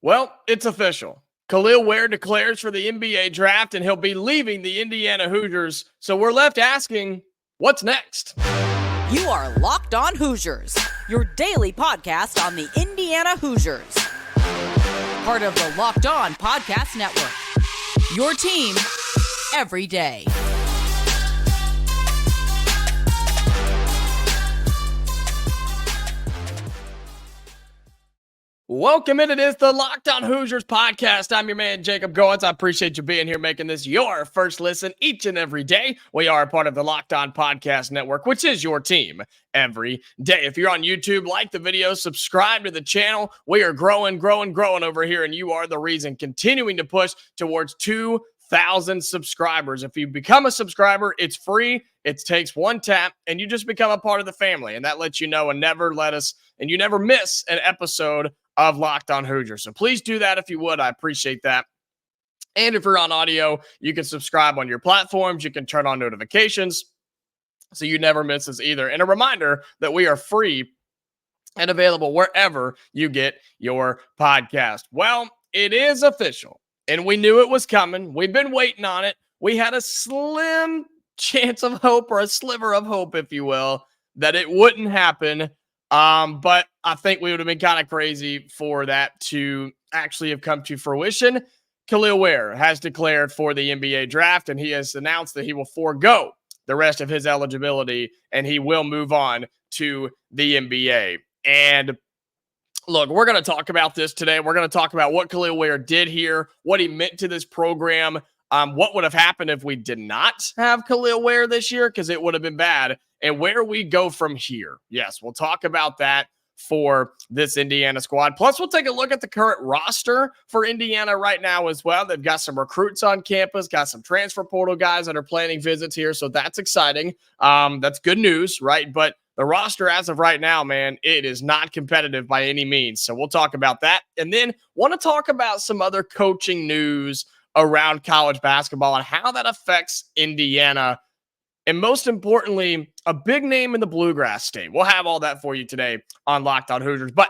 Well, it's official. Kel'el Ware declares for the NBA draft, and he'll be leaving the Indiana Hoosiers. So we're left asking, what's next? You are Locked On Hoosiers, your daily podcast on the Indiana Hoosiers. Part of the Locked On Podcast Network, your team every day. Welcome in. It is the Locked On Hoosiers podcast. I'm your man, Jacob Goins. I appreciate you being here, making this your first listen each and every day. We are a part of the Locked On Podcast Network, which is your team every day. If you're on YouTube, like the video, subscribe to the channel. We are growing over here, and you are the reason, continuing to push towards 2,000 subscribers. If you become a subscriber, it's free. It takes one tap, and you just become a part of the family, and that lets you know and you never miss an episode of Locked On Hoosiers. So please do that if you would. I appreciate that. And if you're on audio, you can subscribe on your platforms. You can turn on notifications so you never miss us either. And a reminder that we are free and available wherever you get your podcast. Well, it is official, and we knew it was coming. We've been waiting on it. We had a slim chance of hope, or a sliver of hope, if you will, that it wouldn't happen. But I think we would have been kind of crazy for that to actually have come to fruition. Kel'el Ware has declared for the NBA draft, and he has announced that he will forego the rest of his eligibility, and he will move on to the NBA. And look, we're going to talk about this today. We're going to talk about what Kel'el Ware did here, what he meant to this program, what would have happened if we did not have Kel'el Ware this year, because it would have been bad, and where we go from here. Yes, we'll talk about that for this Indiana squad. Plus, we'll take a look at the current roster for Indiana right now as well. They've got some recruits on campus, got some transfer portal guys that are planning visits here, so that's exciting. That's good news, right? But the roster as of right now, man, it is not competitive by any means. So we'll talk about that. And then want to talk about some other coaching news around college basketball and how that affects Indiana. And most importantly, a big name in the Bluegrass State. We'll have all that for you today on Locked On Hoosiers. But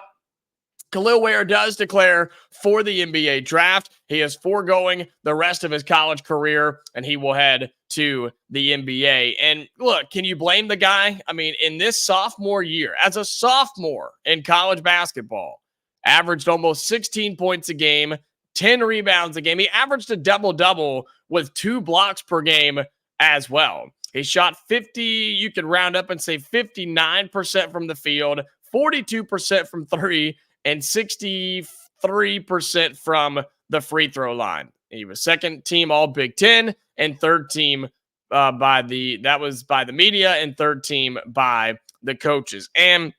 Kel'el Ware does declare for the NBA draft. He is foregoing the rest of his college career, and he will head to the NBA. And look, can you blame the guy? I mean, in this sophomore year, as a sophomore in college basketball, averaged almost 16 points a game, 10 rebounds a game. He averaged a double-double with 2 blocks per game as well. He shot 50, you could round up and say 59% from the field, 42% from 3, and 63% from the free throw line. He was second team all Big Ten and third team by the media, and third team by the coaches. And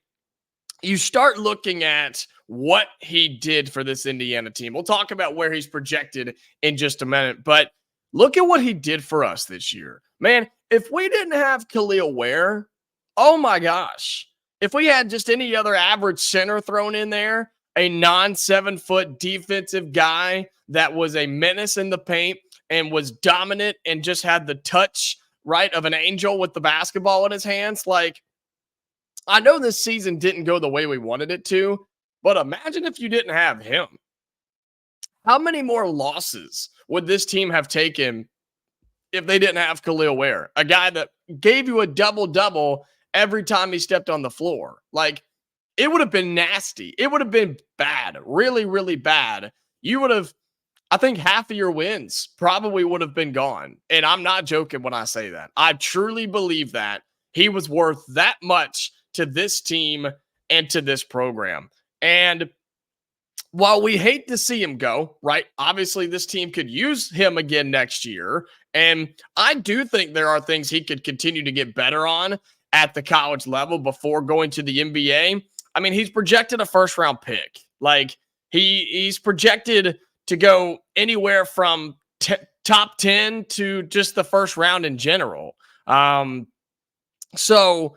you start looking at what he did for this Indiana team. We'll talk about where he's projected in just a minute, but look at what he did for us this year. Man, if we didn't have Kel'el Ware, oh my gosh. If we had just any other average center thrown in there, a non-7-foot defensive guy that was a menace in the paint and was dominant and just had the touch, right, of an angel with the basketball in his hands, like, I know this season didn't go the way we wanted it to, but imagine if you didn't have him. How many more losses would this team have taken if they didn't have Kel'el Ware, a guy that gave you a double-double every time he stepped on the floor? Like, it would have been nasty. It would have been bad, really, really bad. You would have, I think half of your wins probably would have been gone. And I'm not joking when I say that. I truly believe that he was worth that much to this team and to this program. And while we hate to see him go, right, obviously this team could use him again next year. And I do think there are things he could continue to get better on at the college level before going to the NBA. I mean, he's projected a first-round pick. Like, he's projected to go anywhere from top 10 to just the first round in general. So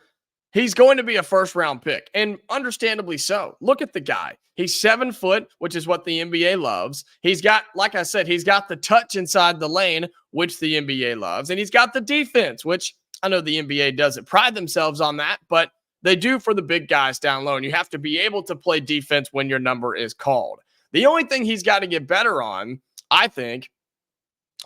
he's going to be a first-round pick, and understandably so. Look at the guy. He's 7 foot, which is what the NBA loves. He's got, like I said, he's got the touch inside the lane, which the NBA loves, and he's got the defense, which I know the NBA doesn't pride themselves on that, but they do for the big guys down low, and you have to be able to play defense when your number is called. The only thing he's got to get better on, I think,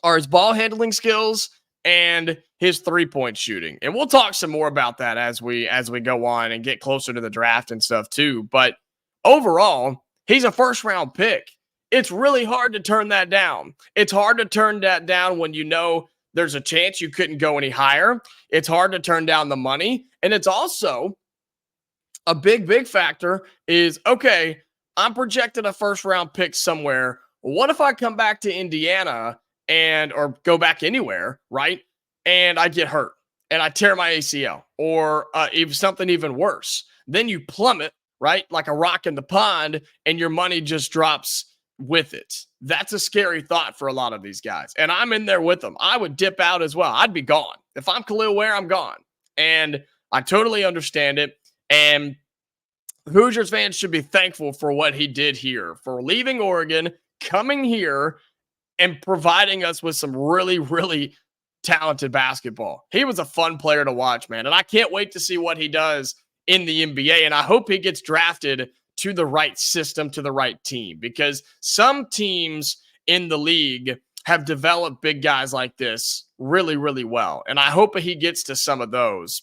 are his ball handling skills and his three-point shooting. And we'll talk some more about that as we go on and get closer to the draft and stuff too. But overall, he's a first-round pick. It's really hard to turn that down. It's hard to turn that down when you know there's a chance you couldn't go any higher. It's hard to turn down the money. And it's also a big factor is, okay, I'm projected a first-round pick somewhere. What if I come back to Indiana or go back anywhere, right? And I get hurt and I tear my ACL or even something even worse. Then you plummet, right? Like a rock in the pond, and your money just drops with it. That's a scary thought for a lot of these guys. And I'm in there with them. I would dip out as well. I'd be gone. If I'm Kel'el Ware, I'm gone. And I totally understand it. And Hoosiers fans should be thankful for what he did here, for leaving Oregon, coming here, and providing us with some really talented basketball. He was a fun player to watch, man. And I can't wait to see what he does in the NBA. And I hope he gets drafted to the right system, to the right team, because some teams in the league have developed big guys like this really well. And I hope he gets to some of those.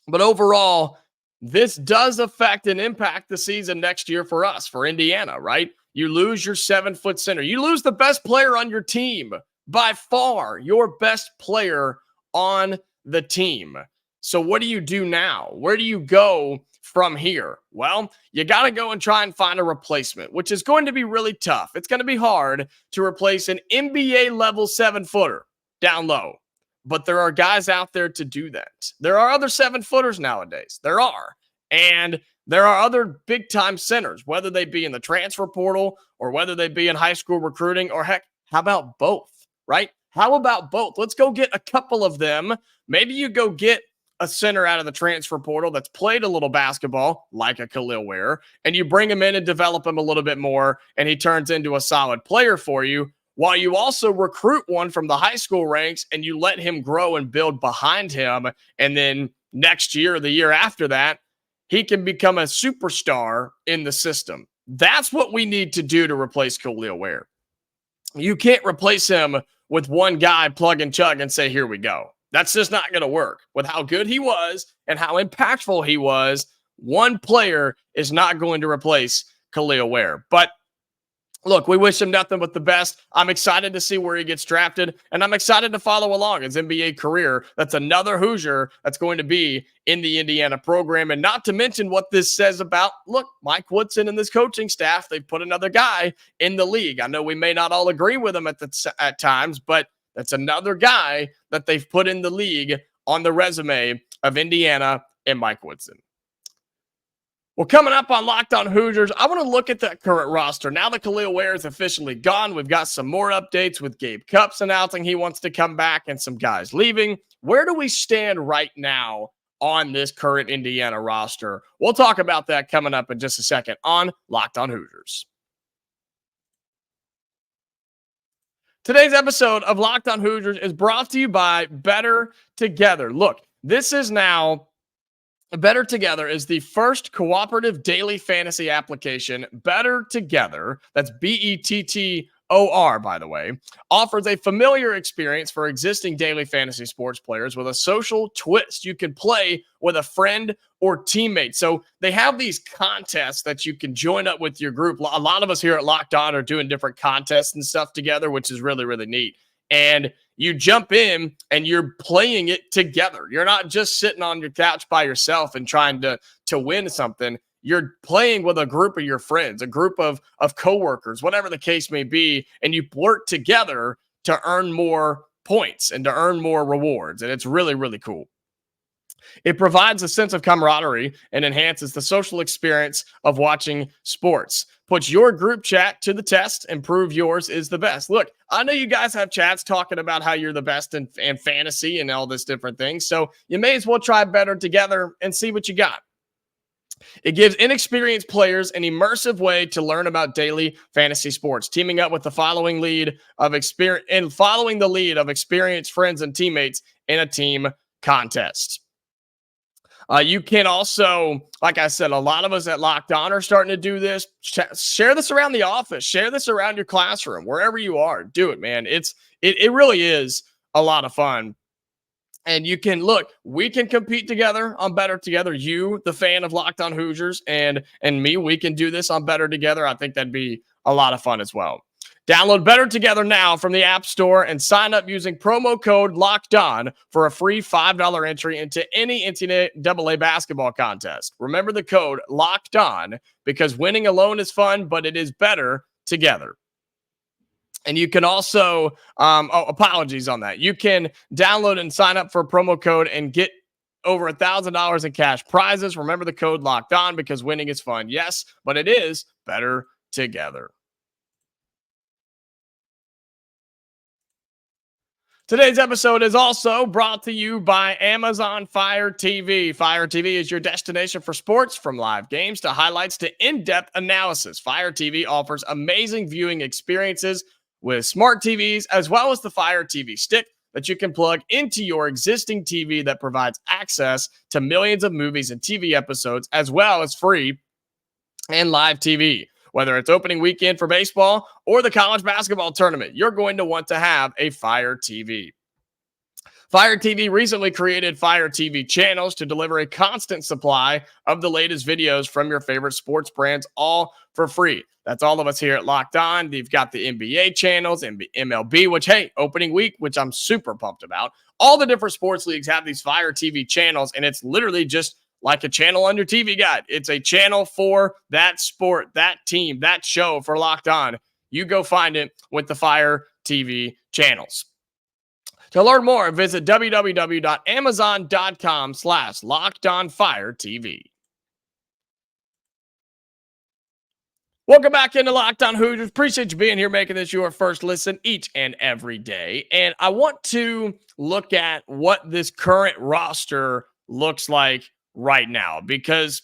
But overall, this does affect and impact the season next year for us, for Indiana, right? You lose your 7-foot center. You lose the best player on your team, by far your best player on the team. So what do you do now? Where do you go from here? Well, you got to go and try and find a replacement, which is going to be really tough. It's going to be hard to replace an NBA level 7-footer down low, but there are guys out there to do that. There are other 7-footers nowadays. There are. And there are other big-time centers, whether they be in the transfer portal or whether they be in high school recruiting, or heck, how about both, right? How about both? Let's go get a couple of them. Maybe you go get a center out of the transfer portal that's played a little basketball, like a Kel'el Ware, and you bring him in and develop him a little bit more, and he turns into a solid player for you, while you also recruit one from the high school ranks, and you let him grow and build behind him, and then next year or the year after that, he can become a superstar in the system. That's what we need to do to replace Kel'el Ware. You can't replace him with one guy, plug and chug, and say, here we go. That's just not going to work. With how good he was and how impactful he was, one player is not going to replace Kel'el Ware. But look, we wish him nothing but the best. I'm excited to see where he gets drafted, and I'm excited to follow along his NBA career. That's another Hoosier that's going to be in the Indiana program. And not to mention what this says about, look, Mike Woodson and this coaching staff, they've put another guy in the league. I know we may not all agree with him at times, but that's another guy that they've put in the league on the resume of Indiana and Mike Woodson. Well, coming up on Locked On Hoosiers, I want to look at that current roster. Now that Kel'el Ware is officially gone, we've got some more updates with Gabe Cupps announcing he wants to come back and some guys leaving. Where do we stand right now on this current Indiana roster? We'll talk about that coming up in just a second on Locked On Hoosiers. Today's episode of Locked On Hoosiers is brought to you by Better Together. Look, this is now... Better Together is the first cooperative daily fantasy application. Better Together, that's Bettor, by the way, offers a familiar experience for existing daily fantasy sports players with a social twist. You can play with a friend or teammate. So they have these contests that you can join up with your group. A lot of us here at Locked On are doing different contests and stuff together, which is really neat. And you jump in and you're playing it together. You're not just sitting on your couch by yourself and trying to win something. You're playing with a group of your friends, a group of coworkers, whatever the case may be, and you work together to earn more points and to earn more rewards. And it's really cool. It provides a sense of camaraderie and enhances the social experience of watching sports. Puts your group chat to the test and prove yours is the best. Look, I know you guys have chats talking about how you're the best in fantasy and all this different things, so you may as well try Better Together and see what you got. It gives inexperienced players an immersive way to learn about daily fantasy sports, teaming up with following the lead of experienced friends and teammates in a team contest. You can also, like I said, a lot of us at Locked On are starting to do this. Share this around the office. Share this around your classroom, wherever you are. Do it, man. It really is a lot of fun. And you can look, we can compete together on Better Together. You, the fan of Locked On Hoosiers, and me, we can do this on Better Together. I think that'd be a lot of fun as well. Download Better Together now from the App Store and sign up using promo code Locked On for a free $5 entry into any NCAA basketball contest. Remember the code Locked On, because winning alone is fun, but it is better together. And you can also, apologies on that. You can download and sign up for a promo code and get over $1,000 in cash prizes. Remember the code Locked On, because winning is fun. Yes, but it is better together. Today's episode is also brought to you by Amazon Fire TV. Fire TV is your destination for sports, from live games to highlights to in-depth analysis. Fire TV offers amazing viewing experiences with smart TVs, as well as the Fire TV stick that you can plug into your existing TV that provides access to millions of movies and TV episodes, as well as free and live TV. Whether it's opening weekend for baseball or the college basketball tournament, you're going to want to have a Fire TV. Fire TV recently created Fire TV channels to deliver a constant supply of the latest videos from your favorite sports brands, all for free. That's all of us here at Locked On. You've got the NBA channels, and MLB, which, hey, opening week, which I'm super pumped about. All the different sports leagues have these Fire TV channels, and it's literally just like a channel on your TV guide. It's a channel for that sport, that team, that show for Locked On. You go find it with the Fire TV channels. To learn more, visit www.amazon.com/LockedOnFireTV. Welcome back into Locked On Hoosiers. Appreciate you being here, making this your first listen each and every day. And I want to look at what this current roster looks like right now, because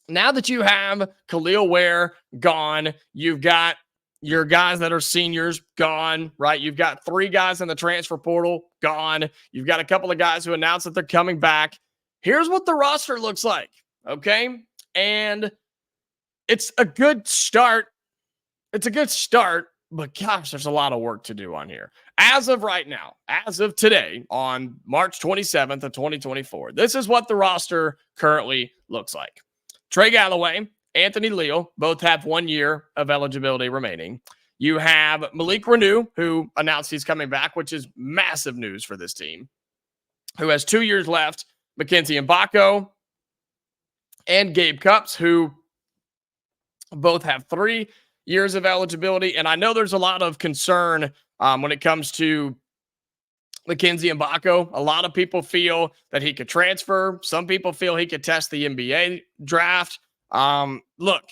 now that you have Kel'el Ware gone, you've got your guys that are seniors gone, right? You've got 3 guys in the transfer portal gone. You've got a couple of guys who announced that they're coming back. Here's what the roster looks like, okay? And it's a good start. It's a good start, but gosh, there's a lot of work to do on here. As of right now, as of today, on March 27th of 2024, this is what the roster currently looks like. Trey Galloway, Anthony Leal, both have 1 year of eligibility remaining. You have Malik Reneau, who announced he's coming back, which is massive news for this team, who has 2 years left. Mackenzie Mgbako and Gabe Cupps, who both have 3 years of eligibility. And I know there's a lot of concern when it comes to Mackenzie Mgbako. A lot of people feel that he could transfer. Some people feel he could test the NBA draft. Look,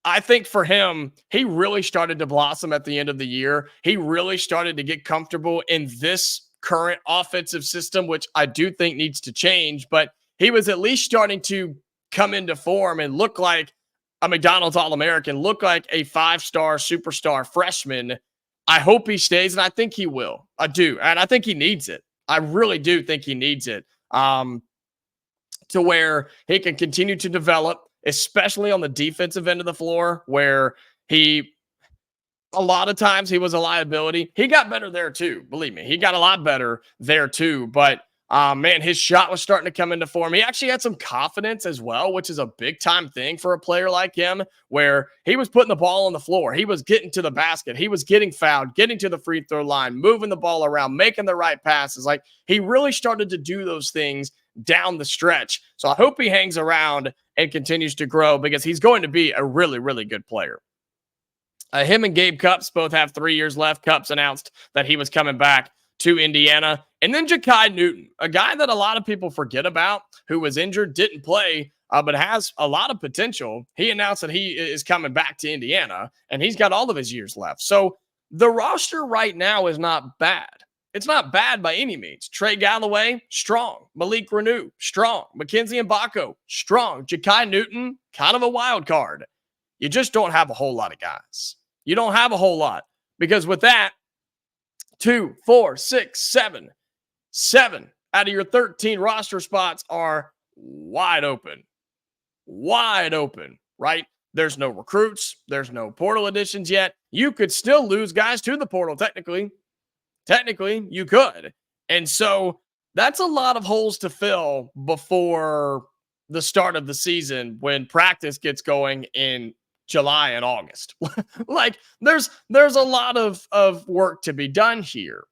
I think for him, he really started to blossom at the end of the year. He really started to get comfortable in this current offensive system, which I do think needs to change, but he was at least starting to come into form and look like a McDonald's All-American, look like a 5-star superstar freshman. I hope he stays, and I think he will. I do, and I think he needs it. I really do think he needs it to where he can continue to develop, especially on the defensive end of the floor, where a lot of times he was a liability. He got better there too. Believe me, he got a lot better there too. But man, his shot was starting to come into form. He actually had some confidence as well, which is a big time thing for a player like him, where he was putting the ball on the floor. He was getting to the basket. He was getting fouled, getting to the free throw line, moving the ball around, making the right passes. Like, he really started to do those things down the stretch. So I hope he hangs around and continues to grow, because he's going to be a really, really good player. Him and Gabe Cupps both have 3 years left. Cupps announced that he was coming back to Indiana. And then Ja'Kai Newton, a guy that a lot of people forget about, who was injured, didn't play, but has a lot of potential. He announced that he is coming back to Indiana, and he's got all of his years left. So the roster right now is not bad. It's not bad by any means. Trey Galloway, strong. Malik Reneau, strong. Mackenzie Mgbako, strong. Ja'Kai Newton, kind of a wild card. You just don't have a whole lot of guys. You don't have a whole lot, because with that, 7 out of your 13 roster spots are wide open. Wide open, right? There's no recruits. There's no portal additions yet. You could still lose guys to the portal, technically. Technically, you could. And so that's a lot of holes to fill before the start of the season when practice gets going in July and August. Like there's a lot of work to be done here.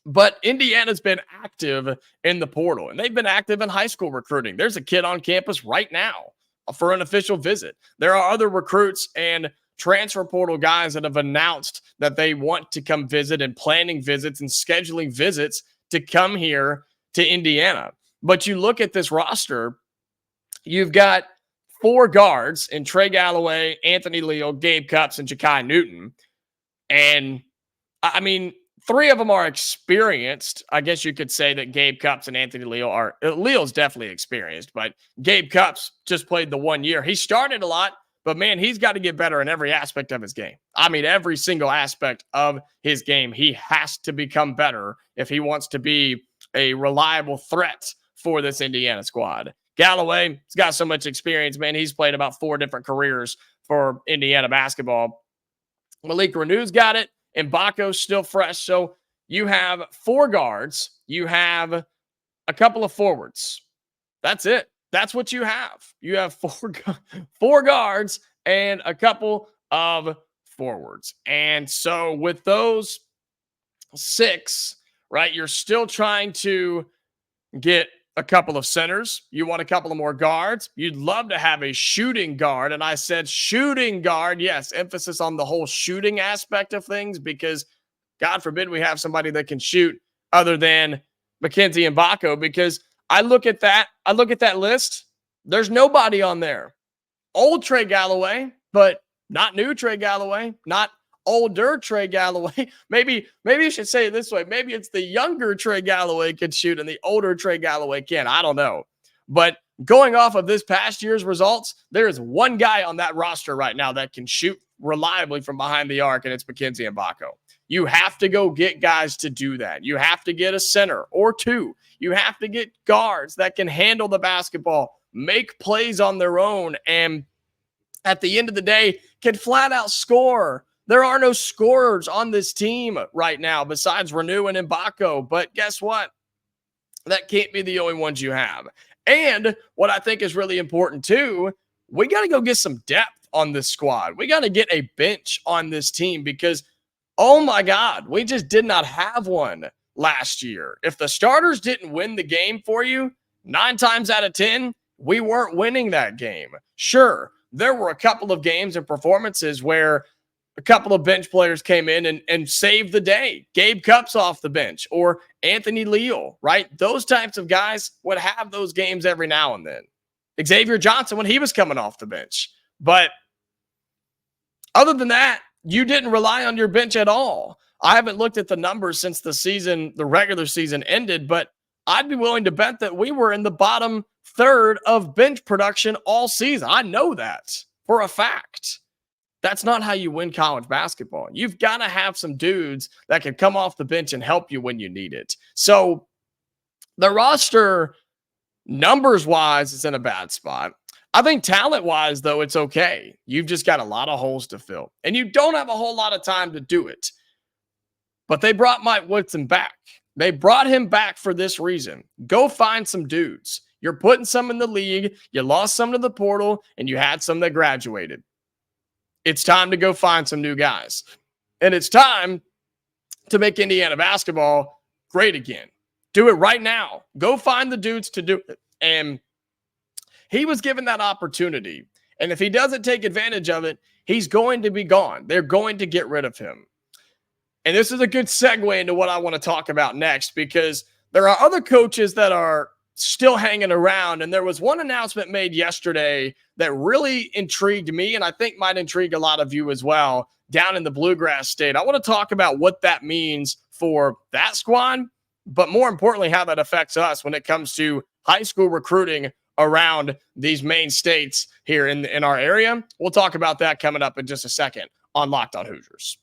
But Indiana's been active in the portal, and they've been active in high school recruiting. There's a kid on campus right now for an official visit. There are other recruits and transfer portal guys that have announced that they want to come visit and planning visits and scheduling visits to come here to Indiana. But you look at this roster, you've got 4 guards in Trey Galloway, Anthony Leal, Gabe Cupps, and Ja'Kai Newton. And I mean, 3 of them are experienced. I guess you could say that Gabe Cupps and Anthony Leal are. Leal's definitely experienced, but Gabe Cupps just played the 1 year. He started a lot, but man, he's got to get better in every aspect of his game. I mean, every single aspect of his game. He has to become better if he wants to be a reliable threat for this Indiana squad. Galloway, he's got so much experience, man. He's played about 4 different careers for Indiana basketball. Malik Reneau's got it. Mgbako's still fresh. So you have 4 guards. You have a couple of forwards. That's it. That's what you have. You have 4 guards and a couple of forwards. And so with those 6, right, you're still trying to get a couple of centers. You want a couple of more guards. You'd love to have a shooting guard. And I said shooting guard. Yes, emphasis on the whole shooting aspect of things, because God forbid we have somebody that can shoot other than Mackenzie and Mgbako, because I look at that list. There's nobody on there. Old Trey Galloway, but not new Trey Galloway, not older Trey Galloway. Maybe you should say it this way. Maybe it's the younger Trey Galloway can shoot and the older Trey Galloway can. I don't know. But going off of this past year's results, there is one guy on that roster right now that can shoot reliably from behind the arc, and it's Mackenzie and Mgbako. You have to go get guys to do that. You have to get a center or 2. You have to get guards that can handle the basketball, make plays on their own, and at the end of the day, can flat out score. There are no scorers on this team right now besides Reneau and Mgbako. But guess what? That can't be the only ones you have. And what I think is really important too, we got to go get some depth on this squad. We got to get a bench on this team because, oh my God, we just did not have one last year. If the starters didn't win the game for you, 9 times out of 10, we weren't winning that game. Sure, there were a couple of games and performances where a couple of bench players came in and saved the day. Gabe Cupps off the bench or Anthony Leal, right? Those types of guys would have those games every now and then. Xavier Johnson when he was coming off the bench. But other than that, you didn't rely on your bench at all. I haven't looked at the numbers since the regular season ended, but I'd be willing to bet that we were in the bottom third of bench production all season. I know that for a fact. That's not how you win college basketball. You've got to have some dudes that can come off the bench and help you when you need it. So the roster, numbers-wise, is in a bad spot. I think talent-wise, though, it's okay. You've just got a lot of holes to fill. And you don't have a whole lot of time to do it. But they brought Mike Woodson back. They brought him back for this reason. Go find some dudes. You're putting some in the league. You lost some to the portal, and you had some that graduated. It's time to go find some new guys. And it's time to make Indiana basketball great again. Do it right now. Go find the dudes to do it. And he was given that opportunity. And if he doesn't take advantage of it, he's going to be gone. They're going to get rid of him. And this is a good segue into what I want to talk about next, because there are other coaches that are still hanging around. And there was one announcement made yesterday that really intrigued me, and I think might intrigue a lot of you as well, down in the Bluegrass State. I want to talk about what that means for that squad, but more importantly, how that affects us when it comes to high school recruiting around these main states here in our area. We'll talk about that coming up in just a second on Locked On Hoosiers.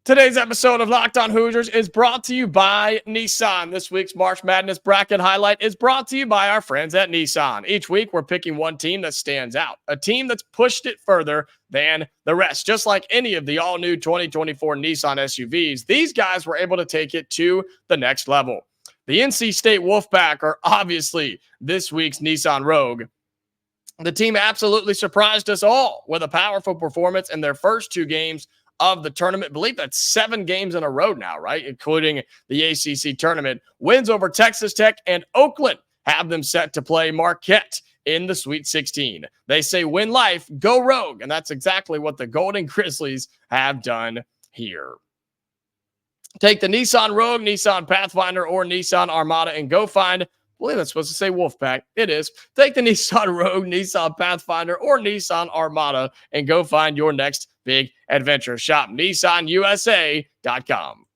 Today's episode of Locked On Hoosiers is brought to you by Nissan. This week's March Madness bracket highlight is brought to you by our friends at Nissan. Each week, we're picking one team that stands out, a team that's pushed it further than the rest. Just like any of the all-new 2024 Nissan SUVs, these guys were able to take it to the next level. The NC State Wolfpack are obviously this week's Nissan Rogue. The team absolutely surprised us all with a powerful performance in their first two games of the tournament. I believe that's 7 games in a row now, right? Including the ACC tournament. Wins over Texas Tech and Oakland have them set to play Marquette in the Sweet 16. They say win life, go Rogue. And that's exactly what the Golden Grizzlies have done here. Take the Nissan Rogue, Nissan Pathfinder, or Nissan Armada and go find, I believe that's supposed to say Wolfpack. It is. Take the Nissan Rogue, Nissan Pathfinder, or Nissan Armada and go find your next big adventure. Shop NissanUSA.com.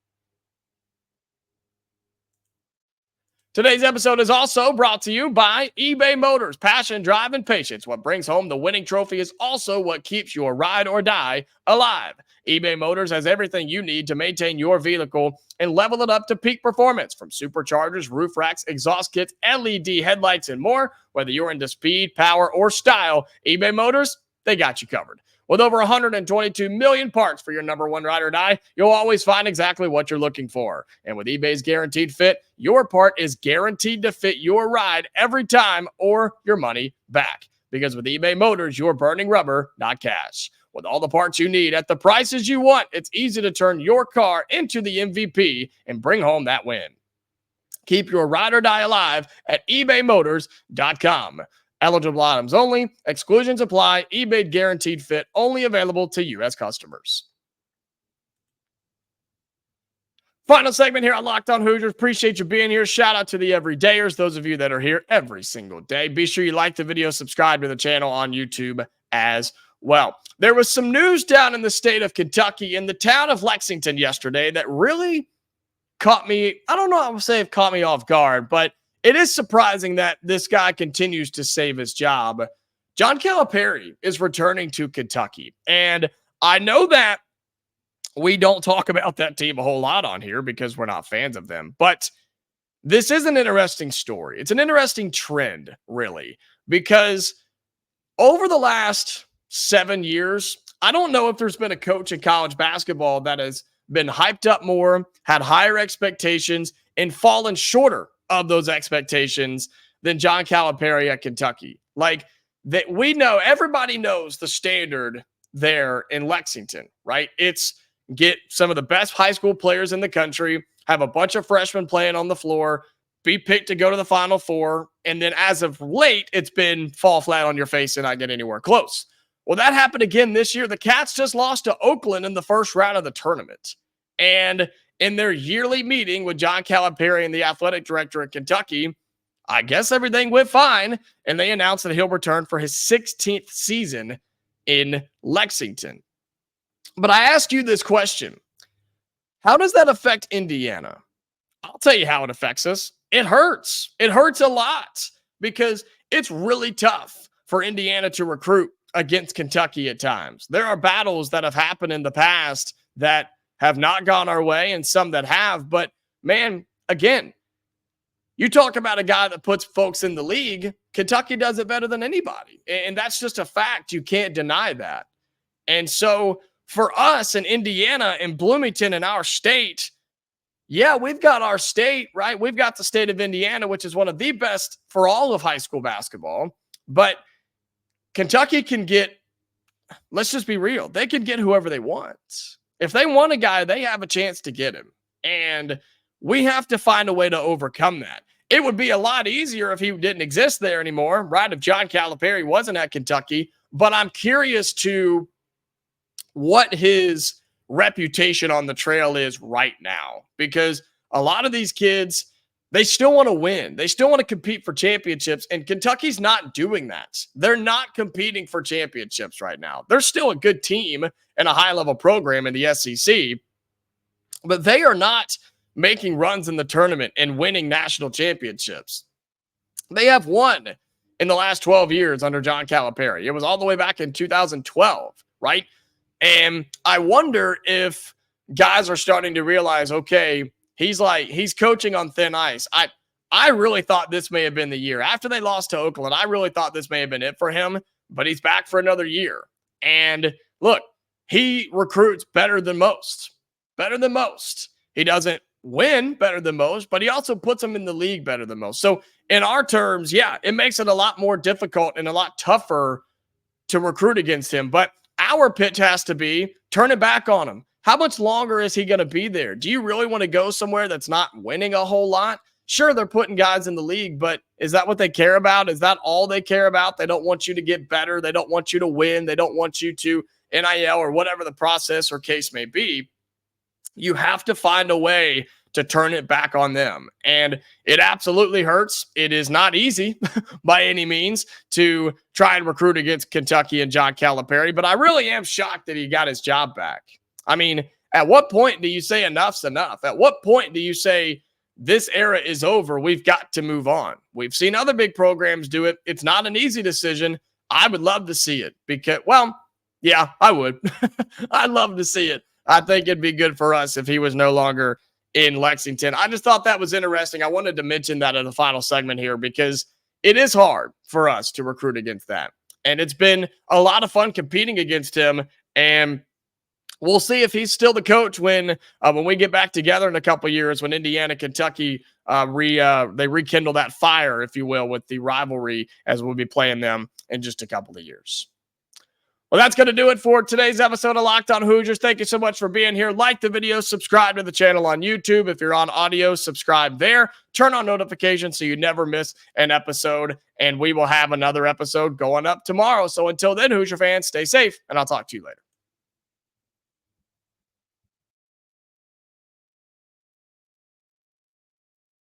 Today's episode is also brought to you by eBay Motors. Passion, drive, and patience. What brings home the winning trophy is also what keeps your ride or die alive. eBay Motors has everything you need to maintain your vehicle and level it up to peak performance. From superchargers, roof racks, exhaust kits, LED headlights, and more. Whether you're into speed, power, or style, eBay Motors, they got you covered. With over 122 million parts for your number one ride or die, you'll always find exactly what you're looking for. And with eBay's Guaranteed Fit, your part is guaranteed to fit your ride every time or your money back. Because with eBay Motors, you're burning rubber, not cash. With all the parts you need at the prices you want, it's easy to turn your car into the MVP and bring home that win. Keep your ride or die alive at ebaymotors.com. Eligible items only. Exclusions apply. eBay Guaranteed Fit only available to U.S. customers. Final segment here on Locked On Hoosiers. Appreciate you being here. Shout out to the everydayers, those of you that are here every single day. Be sure you like the video, subscribe to the channel on YouTube as well. There was some news down in the state of Kentucky in the town of Lexington yesterday that really caught me. I don't know how to say it caught me off guard, but it is surprising that this guy continues to save his job. John Calipari is returning to Kentucky. And I know that we don't talk about that team a whole lot on here because we're not fans of them. But this is an interesting story. It's an interesting trend, really, because over the last 7 years, I don't know if there's been a coach in college basketball that has been hyped up more, had higher expectations, and fallen shorter of those expectations than John Calipari at Kentucky. Like that, we know, everybody knows the standard there in Lexington, right? It's get some of the best high school players in the country, have a bunch of freshmen playing on the floor, be picked to go to the Final Four, and then as of late, it's been fall flat on your face and not get anywhere close. Well, that happened again this year. The Cats just lost to Oakland in the first round of the tournament. And in their yearly meeting with John Calipari and the athletic director at Kentucky, I guess everything went fine, and they announced that he'll return for his 16th season in Lexington. But I ask you this question. How does that affect Indiana? I'll tell you how it affects us. It hurts. It hurts a lot because it's really tough for Indiana to recruit against Kentucky at times. There are battles that have happened in the past that have not gone our way and some that have. But, man, again, you talk about a guy that puts folks in the league. Kentucky does it better than anybody. And that's just a fact. You can't deny that. And so for us in Indiana and Bloomington in our state, yeah, we've got our state, right? We've got the state of Indiana, which is one of the best for all of high school basketball. But Kentucky can get, let's just be real, they can get whoever they want. If they want a guy, they have a chance to get him. And we have to find a way to overcome that. It would be a lot easier if he didn't exist there anymore, right? If John Calipari wasn't at Kentucky. But I'm curious to what his reputation on the trail is right now. Because a lot of these kids, they still want to win. They still want to compete for championships. And Kentucky's not doing that. They're not competing for championships right now. They're still a good team and a high-level program in the SEC. But they are not making runs in the tournament and winning national championships. They have won in the last 12 years under John Calipari. It was all the way back in 2012, right? And I wonder if guys are starting to realize, okay, he's coaching on thin ice. I really thought this may have been the year. After they lost to Oakland, I really thought this may have been it for him, but he's back for another year. And look, he recruits better than most. Better than most. He doesn't win better than most, but he also puts them in the league better than most. So in our terms, yeah, it makes it a lot more difficult and a lot tougher to recruit against him. But our pitch has to be turn it back on him. How much longer is he going to be there? Do you really want to go somewhere that's not winning a whole lot? Sure, they're putting guys in the league, but is that what they care about? Is that all they care about? They don't want you to get better. They don't want you to win. They don't want you to NIL or whatever the process or case may be. You have to find a way to turn it back on them. And it absolutely hurts. It is not easy by any means to try and recruit against Kentucky and John Calipari, but I really am shocked that he got his job back. I mean, at what point do you say enough's enough? At what point do you say this era is over? We've got to move on. We've seen other big programs do it. It's not an easy decision. I would love to see it because, well, yeah, I would. I'd love to see it. I think it'd be good for us if he was no longer in Lexington. I just thought that was interesting. I wanted to mention that in the final segment here because it is hard for us to recruit against that. And it's been a lot of fun competing against him. And we'll see if he's still the coach when we get back together in a couple of years, when Indiana, Kentucky, they rekindle that fire, if you will, with the rivalry as we'll be playing them in just a couple of years. Well, that's going to do it for today's episode of Locked On Hoosiers. Thank you so much for being here. Like the video, subscribe to the channel on YouTube. If you're on audio, subscribe there. Turn on notifications so you never miss an episode. And we will have another episode going up tomorrow. So until then, Hoosier fans, stay safe, and I'll talk to you later.